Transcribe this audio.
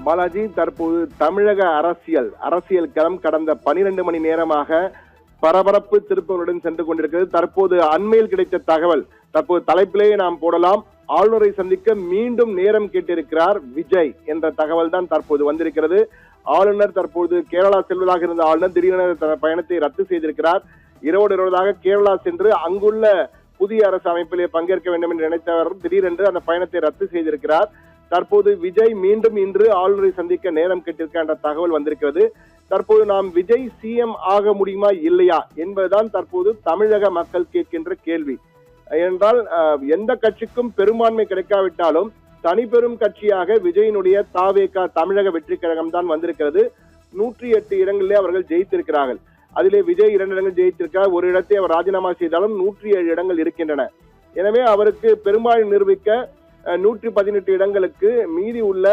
பாலாஜி, தற்போது தமிழக அரசியல் களம் கடந்த 12 மணி நேரமாக பரபரப்பு திருப்பங்களுடன் சென்று கொண்டிருக்கிறது. தற்போது அண்மையில் கிடைத்த தகவல், தற்போது தலைப்பிலேயே நாம் போடலாம், ஆளுநரை சந்திக்க மீண்டும் நேரம் கேட்டிருக்கிறார் விஜய் என்ற தகவல் தான் தற்போது வந்திருக்கிறது. ஆளுநர் தற்போது கேரளா செல்வதாக இருந்த ஆளுநர் திடீரென பயணத்தை ரத்து செய்திருக்கிறார். இரவோடு கேரளா சென்று அங்குள்ள புதிய அரசு அமைப்பிலே பங்கேற்க வேண்டும் என்று நினைத்தவர் திடீரென்று அந்த பயணத்தை ரத்து செய்திருக்கிறார். தற்போது விஜய் மீண்டும் இன்று ஆளுநரை சந்திக்க நேரம் கேட்டிருக்க என்ற தகவல் வந்திருக்கிறது. தற்போது நாம் விஜய் சிஎம் ஆக முடியுமா இல்லையா என்பதுதான் தற்போது தமிழக மக்கள் கேட்கின்ற கேள்வி. ஏனென்றால் எந்த கட்சிக்கும் பெரும்பான்மை கிடைக்காவிட்டாலும் தனிப்பெரும் கட்சியாக விஜயினுடைய தாவேகா தமிழக வெற்றி கழகம் தான் வந்திருக்கிறது. 108 இடங்களிலே அவர்கள் ஜெயித்திருக்கிறார்கள். அதிலே விஜய் 2 இடங்கள் ஜெயித்திருக்கிறார். ஒரு இடத்தை அவர் ராஜினாமா செய்தாலும் 107 இடங்கள் இருக்கின்றன. எனவே அவருக்கு பெரும்பான்மை நிரூபிக்க 118 இடங்களுக்கு மீதி உள்ள